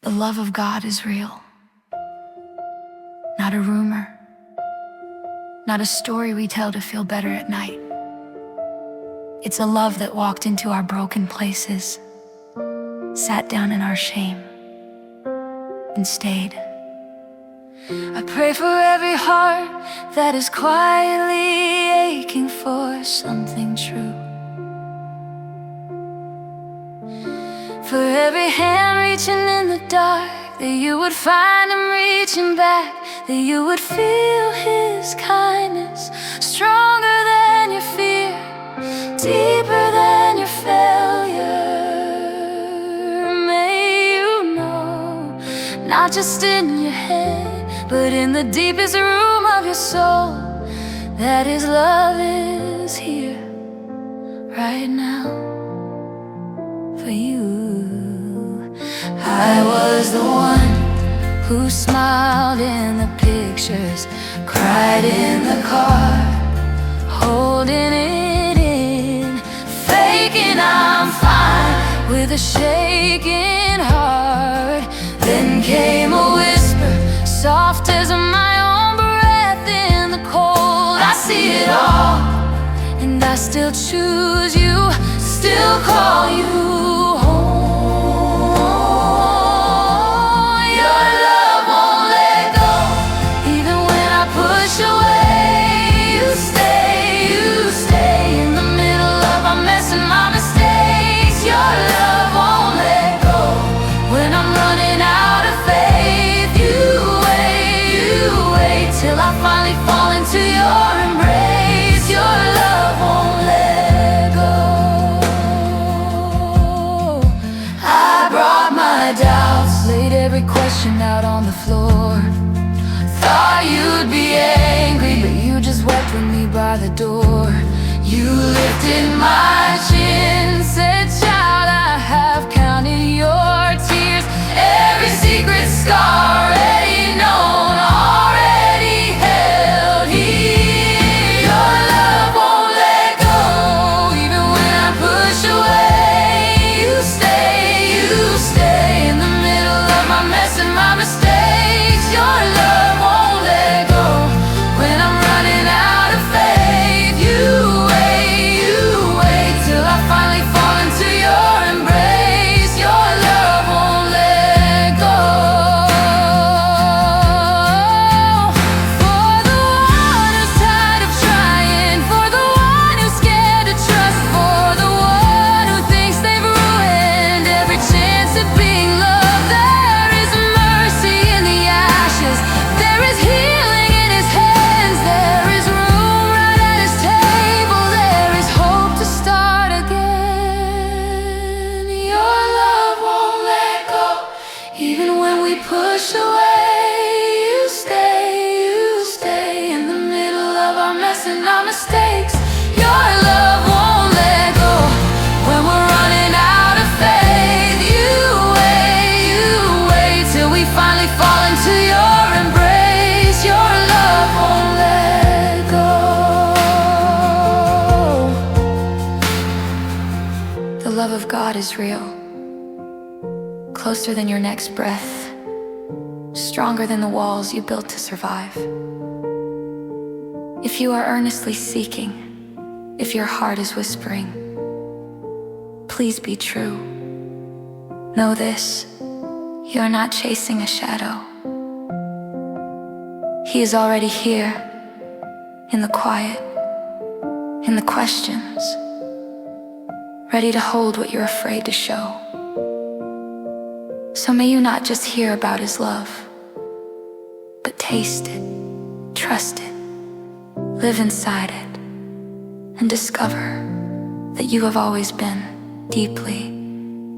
The love of God is real. Not a rumor. Not a story we tell to feel better at night. It's a love that walked into our broken places, sat down in our shame, and stayed. I pray for every heart that is quietly aching for something true. For every hand reaching in the dark, that you would find him reaching back, that you would feel his kindness, stronger than your fear, deeper than your failure. May you know, not just in your head, but in the deepest room of your soul, that his love is here right now for you. I was the one who smiled in the pictures, cried in the car, holding it in, faking I'm fine with a shaking heart. Then came a whisper, soft as my own breath in the cold. I see it all, and I still choose you, still call you home. Till I finally fall into your embrace, your love won't let go. I brought my doubts, laid every question out on the floor. Thought you'd be angry, but you just wept with me by the door. You lifted my chin, said, child, I have counted your tears. Every secret scar already known, push away, you stay in the middle of our mess and our mistakes. Your love won't let go when we're running out of faith. You wait till we finally fall into your embrace. Your love won't let go. The love of God is real, closer than your next breath, stronger than the walls you built to survive. If you are earnestly seeking, if your heart is whispering, please be true. Know this, you are not chasing a shadow. He is already here, in the quiet, in the questions, ready to hold what you're afraid to show. So may you not just hear about his love, but taste it, trust it, live inside it, and discover that you have always been deeply,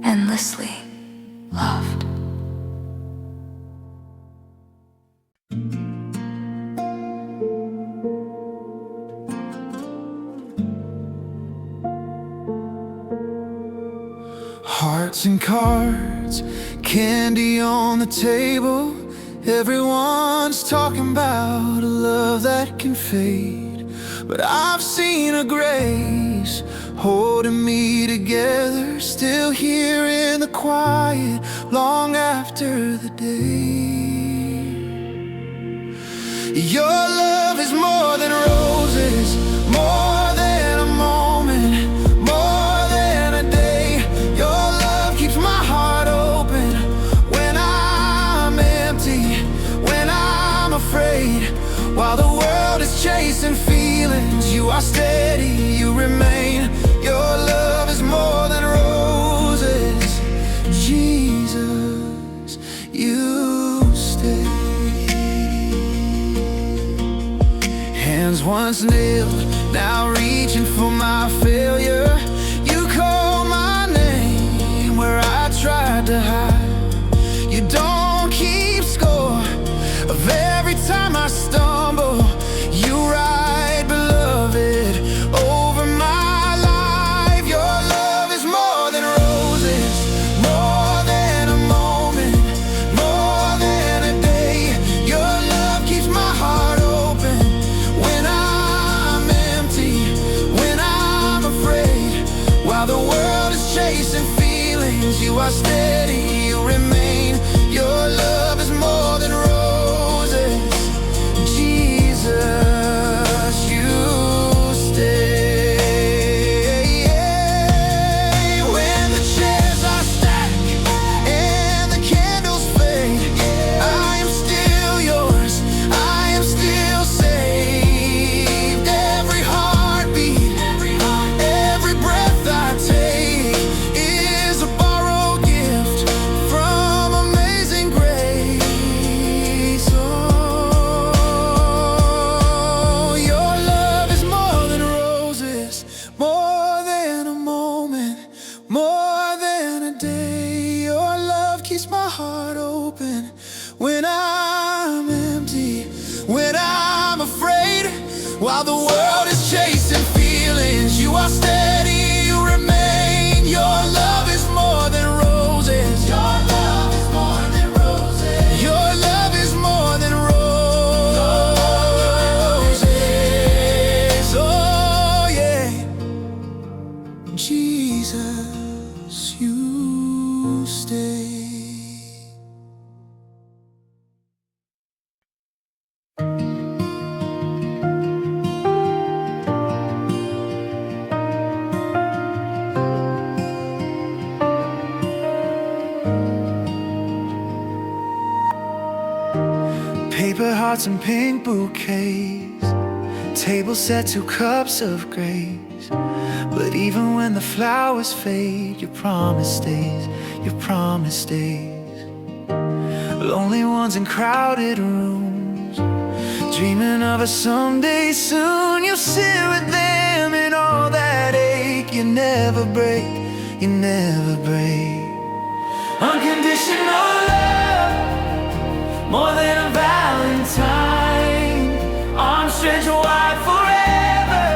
endlessly loved. Hearts and cards, candy on the table. Everyone's talking about a love that can fade, but I've seen a grace holding me together, still here in the quiet, long after the day. Your love is more than roses, more than a moment, more than a day. Your love keeps my heart open when I'm empty, when I'm afraid. While the world is chasing feelings, you are steady, you remain. Your love is more than roses, Jesus, you stay. Hands once nailed, now reaching for my failure. You call my name where I tried to hide. You don't keep score of every time I stumble. You ride, beloved, over my life. Your love is more than roses, more than a moment, more than a day. Your love keeps my heart open when I'm empty, when I'm afraid. While the world is chasing feelings, you are steady, you remain. Your love is more than roses, Jesus, you stay. When the chairs are stacked and the candles fade, I am still yours, I am still saved. Every heartbeat, every breath I take is a borrowed gift from amazing grace. Oh, your love is more than roses, more than a moment, more than a day. Your love keeps my heart open when I'm empty, when I'm afraid. While the world is chasing feelings, you are steady, you remain. Your love is more than roses. Your love is more than roses. Your love is more than roses. Oh yeah, Jesus, you stay. Paper hearts and pink bouquets, table set, 2 cups of grace. But even when the flowers fade, your promise stays, your promise stays. Lonely ones in crowded rooms, dreaming of a someday soon. You'll sit with them in all that ache. You never break, you never break. Unconditional love, more than a Valentine. Arms stretched wide forever,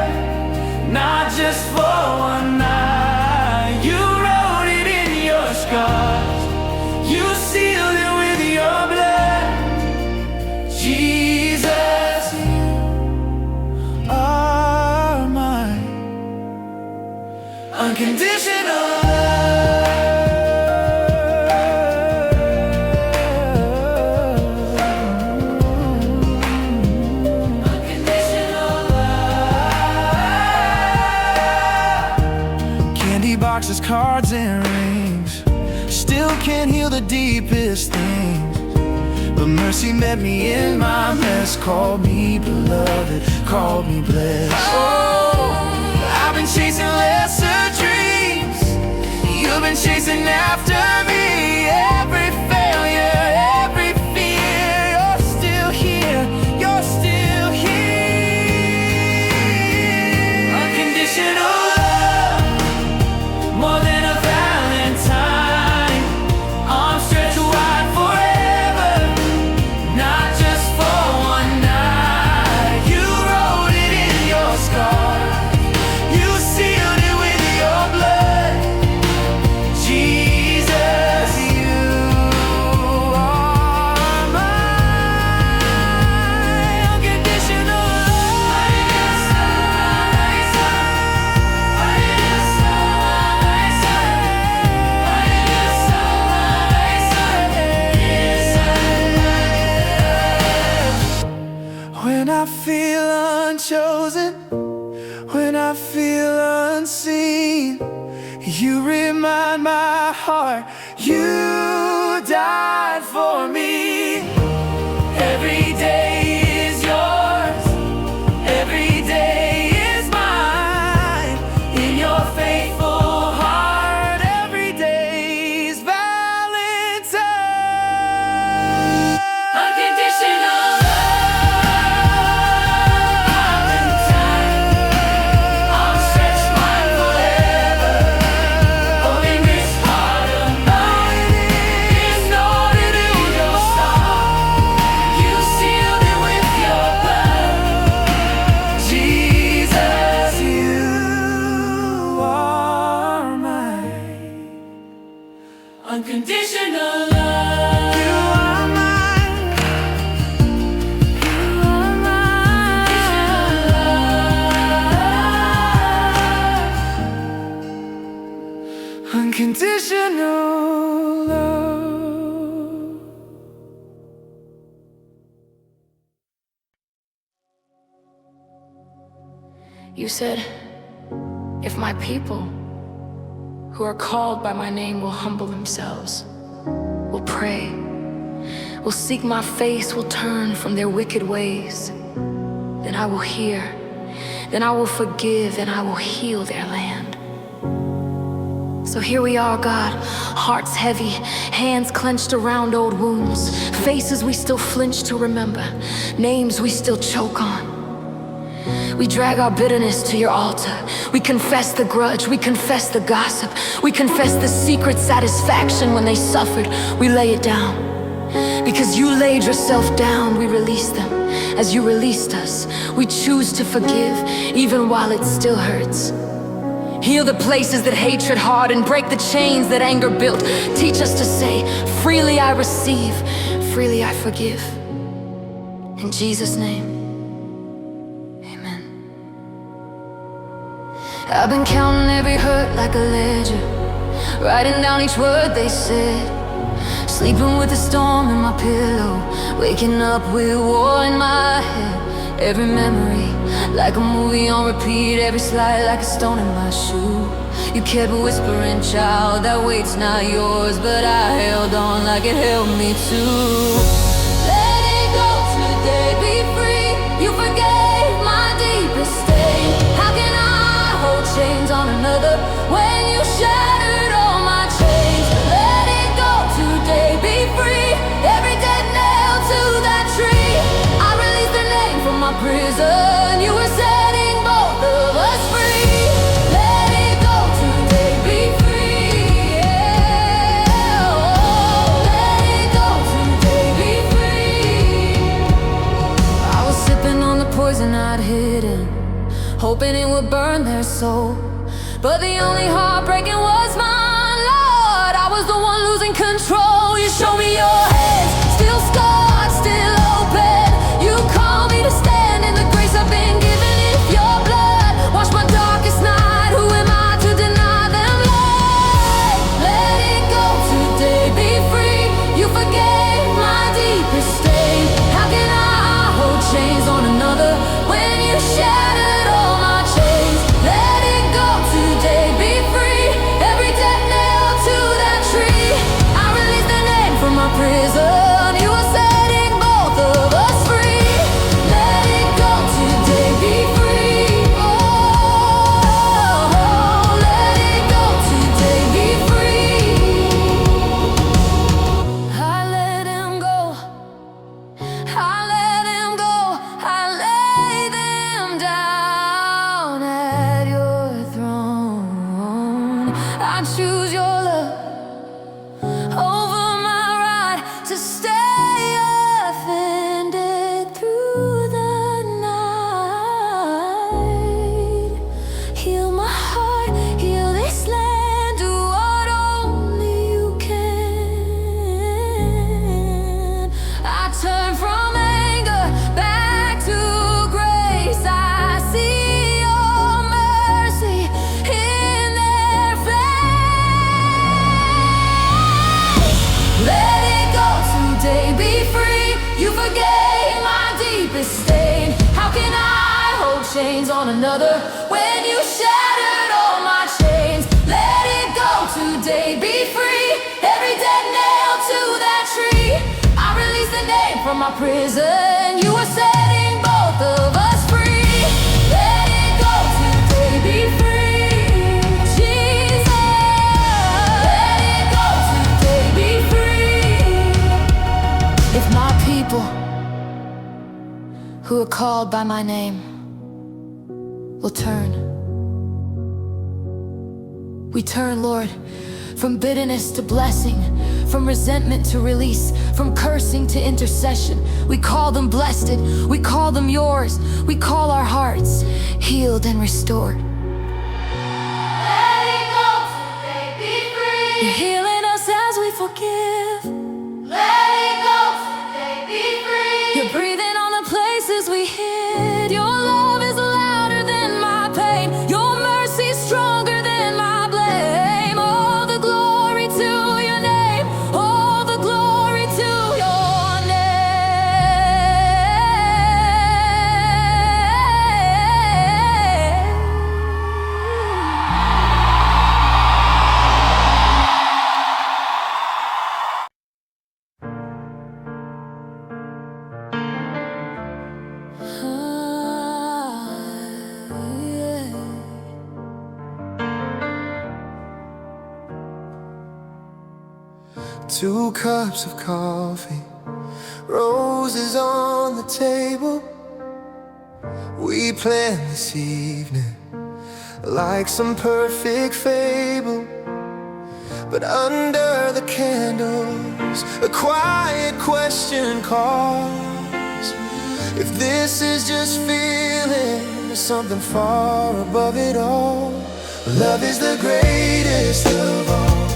not just for one night. You wrote it in your scars, you sealed it with your blood. Jesus, you are mine. Unconditional love. Boxes, cards, and rings still can't heal the deepest things. But mercy met me in my mess, called me beloved, called me blessed. Oh, I've been chasing lesser dreams, you've been chasing after me. Every failure, every fear, you're still here, you're still here. Unconditional more than a Valentine. Arms stretched wide forever, not just for one night. You wrote it in your scars, you sealed it with your blood. Jesus, feel unchosen, when I feel unseen, you remind my heart you died for me. Every day is yours, every day is mine. In your faithful heart, every day is Valentine. Unconditional Valentine. I'll stretch mine forever. Holding this heart of mine is knotted in your song. You sealed it with your blood. Jesus, you are mine. Unconditional love. You are mine. You are mine. Unconditional love. You said, if my people who are called by my name will humble themselves, will pray, will seek my face, will turn from their wicked ways, then I will hear, then I will forgive, and I will heal their land. So here we are, God, hearts heavy, hands clenched around old wounds, faces we still flinch to remember, names we still choke on. We drag our bitterness to your altar. We confess the grudge, we confess the gossip, we confess the secret satisfaction when they suffered. We lay it down. Because you laid yourself down, we release them. As you released us, we choose to forgive, even while it still hurts. Heal the places that hatred hardened, break the chains that anger built. Teach us to say, freely I receive, freely I forgive. In Jesus' name. I've been counting every hurt like a ledger, writing down each word they said, sleeping with a storm in my pillow, waking up with war in my head. Every memory like a movie on repeat, every slide like a stone in my shoe. You kept whispering, child, that weight's not yours, but I held on like it held me too. Let it go today, be free. You forgave my deepest stain. How can I hold chains on another when you shattered all my chains? Let it go today, be free. Every dead nail to that tree. I released their name from my prison. You were setting both of us free. Let it go today, be free. Yeah. Oh, let it go today, be free. I was sipping on the poison I'd hidden, hoping it would burn their soul. But the only heartbreaking was mine, Lord. I was the one losing control. You show me your hands, still scarred, still open. You call me to stand in the grace I've been given. If your blood wash my darkest night, who am I to deny them light? Let it go today, be free. You forgave my deepest stain. How can I hold chains on another when you shattered all my chains? Let it go today, be free. Every chains on another. When you shattered all my chains, let it go today, be free. Every dead nail to that tree, I release the name from my prison. You are setting both of us free. Let it go today, be free. Jesus, let it go today, be free. If my people who are called by my name will turn. We turn, Lord, from bitterness to blessing, from resentment to release, from cursing to intercession. We call them blessed, we call them yours. We call our hearts healed and restored. Let it go today, be free. You're healing us as we forgive. Let it go today, be free. You're breathing on the places we hid. Your love is louder than my pain. Your mercy is stronger than my blame. All the glory to your name. All the glory to your name. Two cups of coffee, roses on the table. We planned this evening like some perfect fable. But under the candles, a quiet question calls. If this is just feeling, or something far above it all. Love is the greatest of all,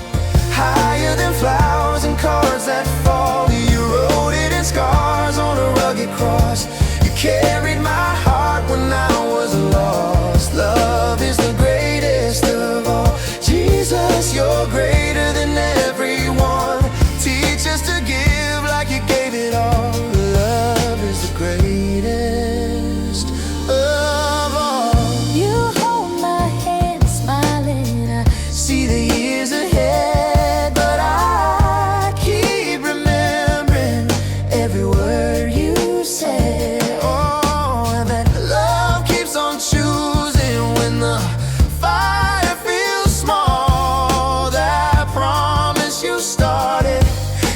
higher than flowers and cards that fall. You wrote it in scars on a rugged cross. You carried my heart when I was lost. Love is the greatest of all. Jesus, you're greater than everyone. Teach us to give like you gave it all. Love is the greatest of all. You hold my hand smiling. I See the years ahead, but I keep remembering every word you said. Oh, and that love keeps on choosing when the fire feels small. That promise you started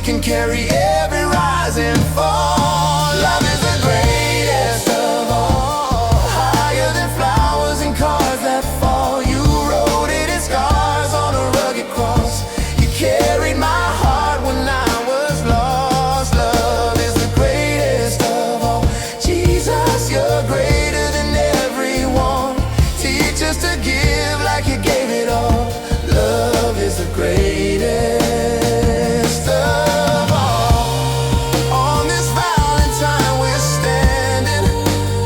can carry every rise and fall. Love is the greatest of all, higher than flowers and cards that fall. You wrote it in scars on a rugged cross. You carried my heart when I was lost. Love is the greatest of all. Jesus, you're greater than everyone. Teach us to give like you gave it all. Love is the greatest of all. On this Valentine, we're standing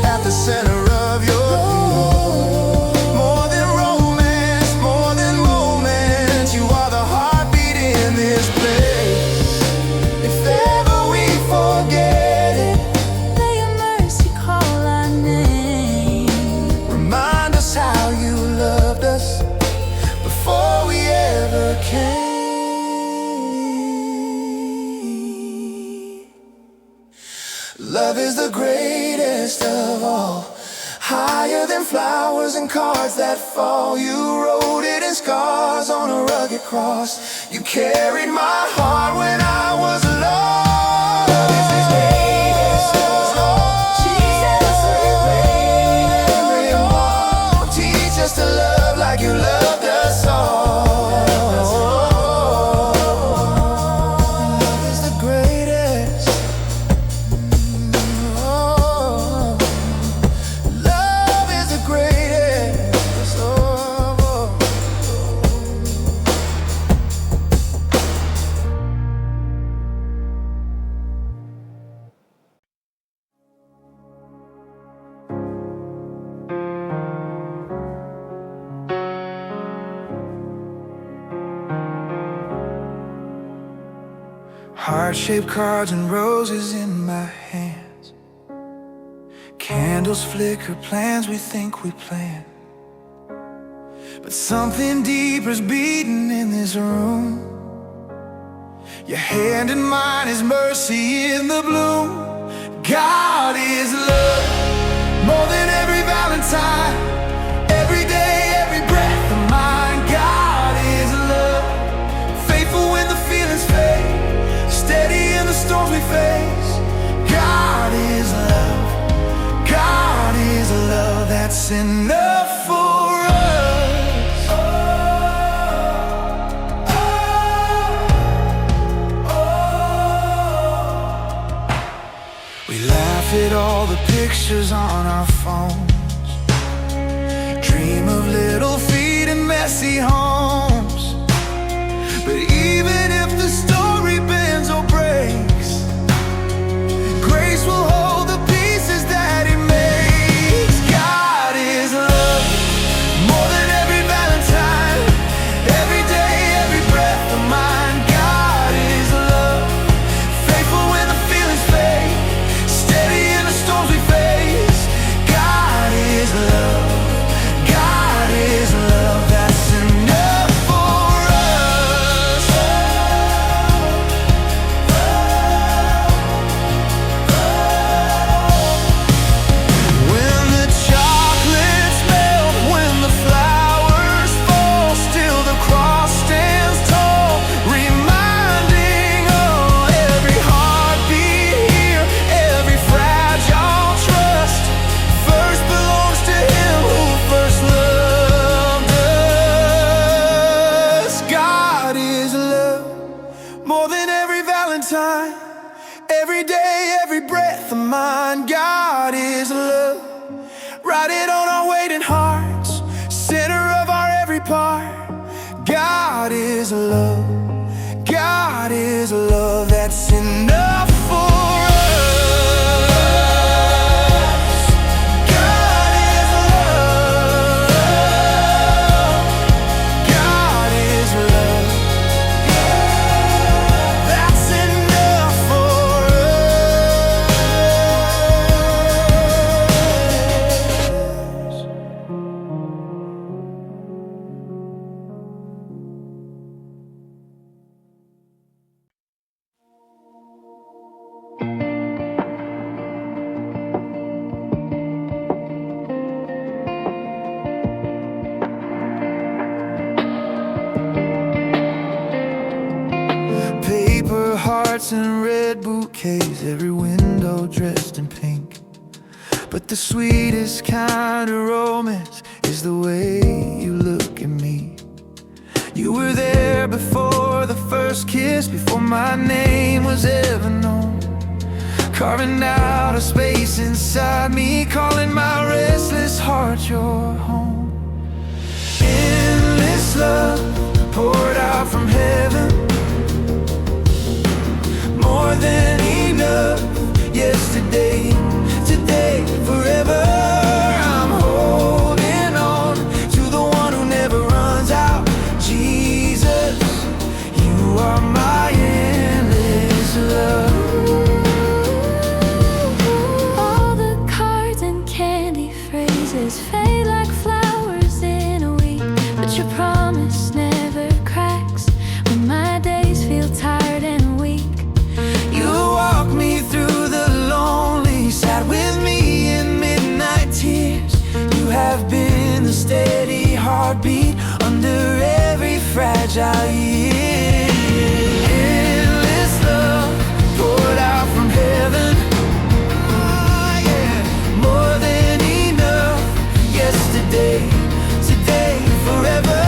at the center of your view. More than romance, more than moments, you are the heartbeat in this place. If ever we forget it, may your mercy call our name. remind us how you loved us before we ever came. Love is the greatest of all, higher than flowers and cards that fall. You wrote it in scars on a rugged cross. You carried my heart when I was lost. Love is the greatest of all. Jesus, you're greater. Teach us to love like you loved us all. Love is the greatest. Love is the greatest of all. Heart-shaped cards and roses in my hands. Candles flicker, plans we think we plan, but something deeper is beating in this room. Your hand in mine is mercy in the bloom. God is love, more than every Valentine, every day, every breath of mine. God is love, faithful when the feelings fade, steady in the storms we face. God is love, God is love, that's enough for us. We laugh at all the pictures on our phones, dream of little feet and messy homes. But even if the story bends or breaks, grace will hold the pieces that He makes. God is love, more than every Valentine, every day, every breath of mine. God is love, faithful when the feelings fade, steady in the storms we face. God is love, God is love, that's enough for us. When the chocolates melt, when the flowers fall, still the cross stands tall, reminding of every heartbeat here, every fragile trust first belongs to Him who first loved us. God is love, more than every Valentine, every day, every breath of mine. God is love, write it on our waiting hearts, center of our every part. God is love, God is love, that's enough for us. God is love, God is love, that's enough for us. Paper hearts and red bouquets, every window dressed in pink. But the sweetest kind of romance is the way you look at me. You were there before the first kiss, before my name was ever known, carving out a space inside me, calling my restless heart your home. Endless love poured out from heaven, more than enough. Yesterday, today, forever. I'm holding on to the one who never runs out. Jesus, you are my endless love. All the cards and candy phrases fade like flowers in a week, but your promise never cracks when my days feel tired and weak. You walk me through the lonely, sat with me in midnight tears. You have been the steady heartbeat under every fragile year. Endless love poured out from heaven. Ah, yeah. More than enough. Yesterday, today, forever.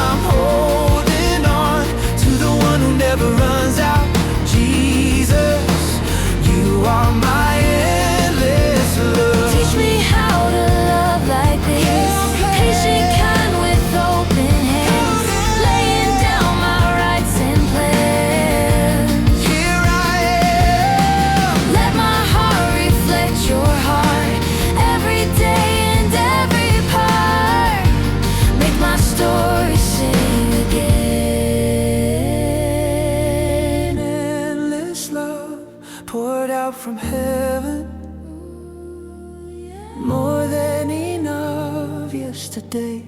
I'm holding on to the one who never runs out. Jesus, you are my endless love. Teach me how to love like this, patient, kind, with open hands, laying down my rights and plans. Here I am. Let my heart reflect your heart, every day and every part. Make my story sing again. Endless love poured out from heaven. more than enough. Yesterday,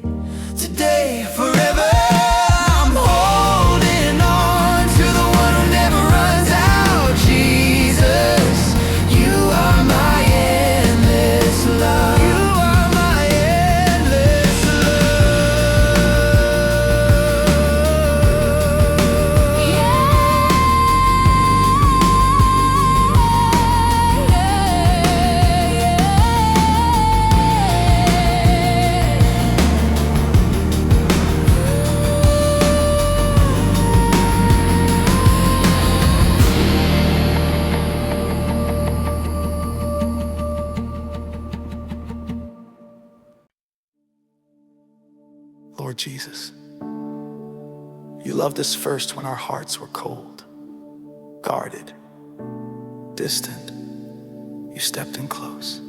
today, forever. I'm holding on to the one who never runs out. Jesus, you are my endless love. You are my endless Lord Jesus, you loved us first when our hearts were cold, guarded, distant. You stepped in close.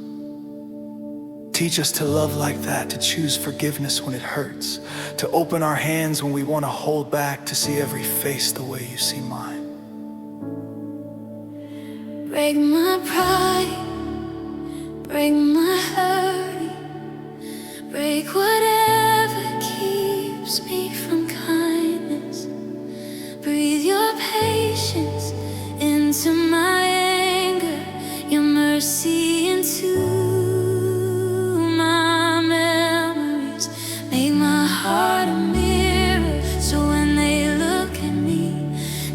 Teach us to love like that, to choose forgiveness when it hurts, to open our hands when we want to hold back, to see every face the way you see mine. Break my pride, break my hurting, break whatever keeps me from kindness. Breathe your patience into my anger, your mercy into my memories. Make my heart a mirror, so when they look at me,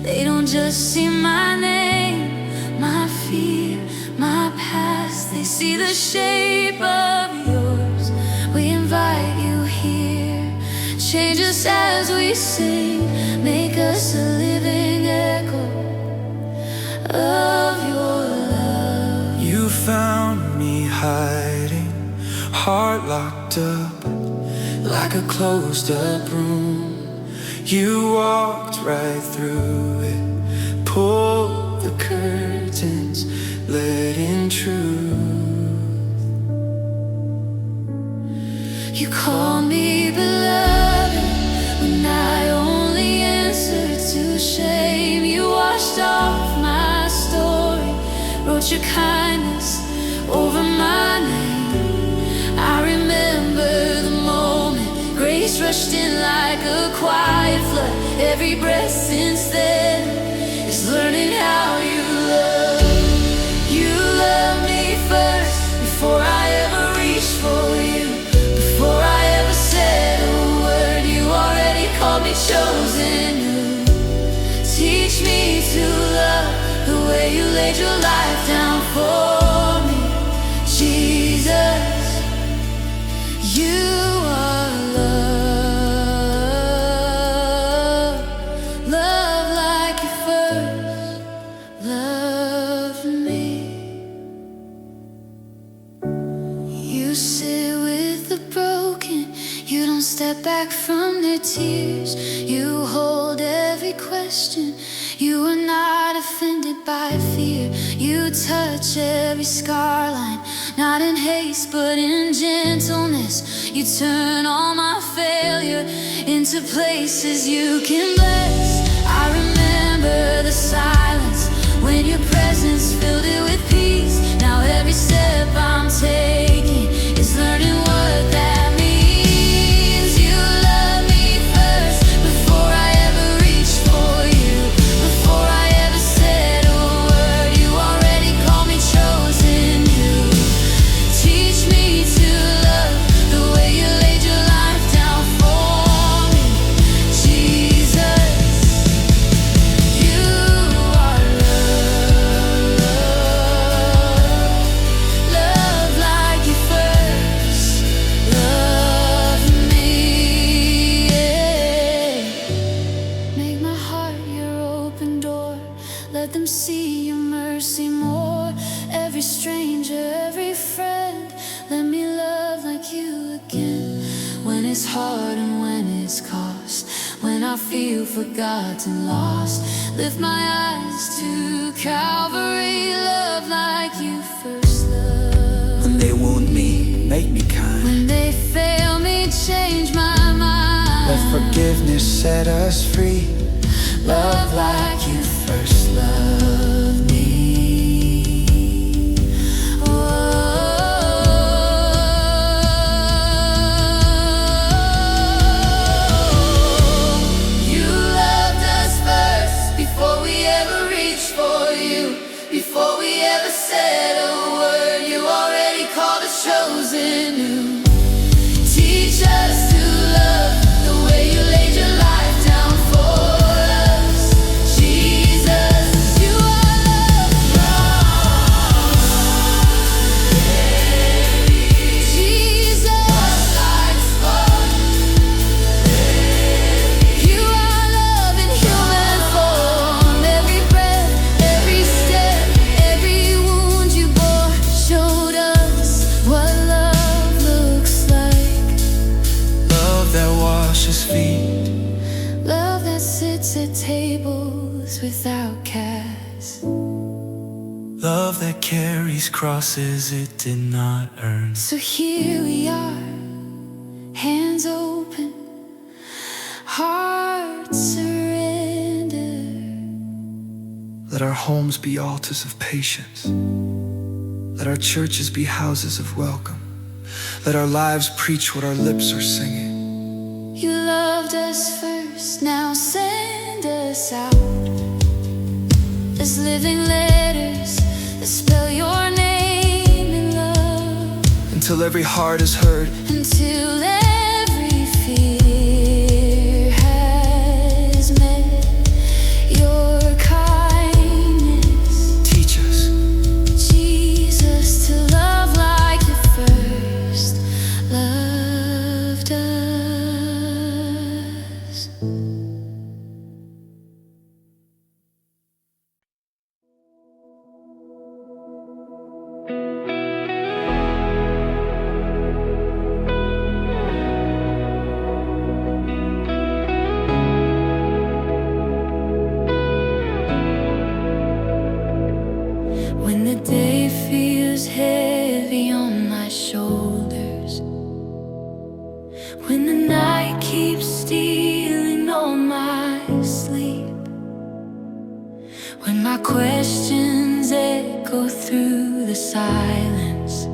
they don't just see my name, my fear, my past. They see the shape of yours. We invite you here. Change us as we sing. Make us a living echo of your love. You found me hiding, heart locked up, like a closed up room. You walked right through it, pulled the curtains, let in truth. You call me beloved when I only answer to shame. You washed off my story, wrote your kindness over my name. I remember the moment grace rushed in like a quiet flood. Every breath since then is learning how you love. You love me first before I ever reached for you. Before I ever said a word, you already called me chosen. You teach me to love the way you laid your life down for me. Jesus, you are love. Love like you first loved me. You sit with the broken, you don't step back from their tears. You hold every question, you are not offended by fear. You touch every scar line, not in haste but in gentleness. You turn all my failure into places you can bless. I remember the silence when your presence filled it with peace. Now every step I'm taking is learning what that means. You love me first before I ever reached for you. Before I ever said a word, you already called me chosen. You teach me to love the way you laid your life down for me. Jesus, you are love. Love like you first loved me. Make my heart your open door. Let them see your mercy more. Every stranger, every friend, let me love like you again. When it's hard and when it's cost, when I feel forgotten, lost, lift my eyes to Calvary. Love like you first loved. When they wound me, make me kind. When they fail me, change my mind. Let forgiveness set us free. Love like you first loved me. Oh, Love that carries crosses it did not earn. So here we are, hands open, hearts surrender. Let our homes be altars of patience. Let our churches be houses of welcome. Let our lives preach what our lips are singing. You loved us first, now send us out as living letters that spell your name in love. Until every heart is heard, Until every fear has met your kindness. teach us. Jesus, to love like you first loved us. When the day feels heavy on my shoulders, when the night keeps stealing all my sleep, when my questions echo through the silence,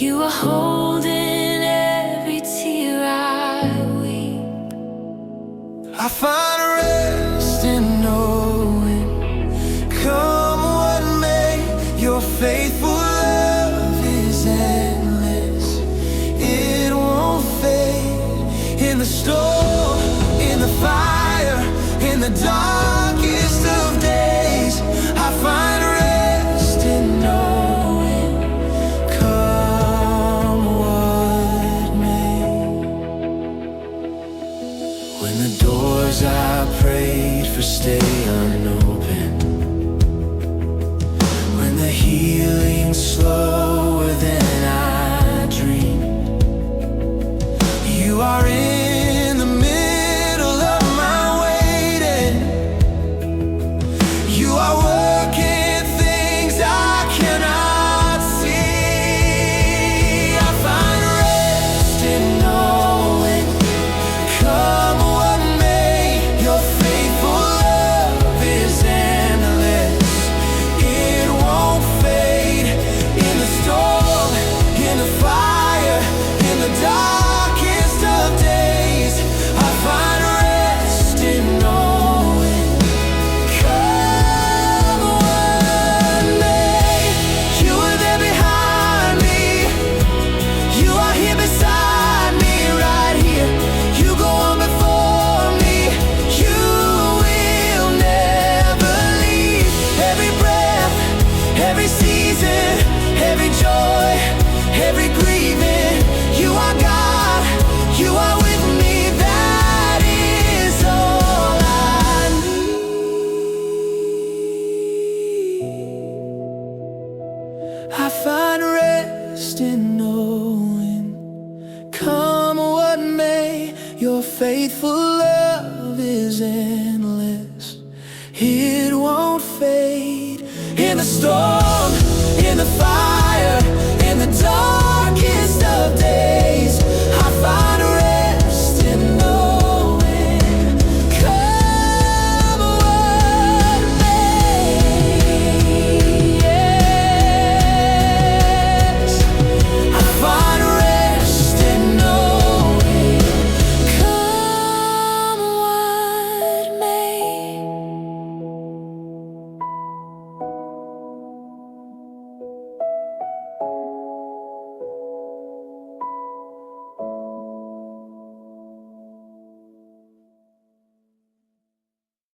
you are holding every tear I weep. I find rest in knowing, come what may, your faithful love is endless. It won't fade. In the storm, in the fire, in the darkest of days, I find rest in knowing, come what may. When the doors I prayed for stay unopened, when the healing's slower than I dreamed, you are in the middle of my waiting. You are working things I cannot see. I find rest in knowing, come what may, your faithful love is endless. It won't fade. In the storm, in the fire, in the darkest of days, I find rest in knowing, come what may. You are there behind me. You are here beside me, right here. You go on before me. You will never leave. Every breath, every season, every joy, every grieving, you are God. You are with me. That is all I need. I find rest in knowing, come what may, your faithful love is endless. It won't fade. In the storm, in the fire,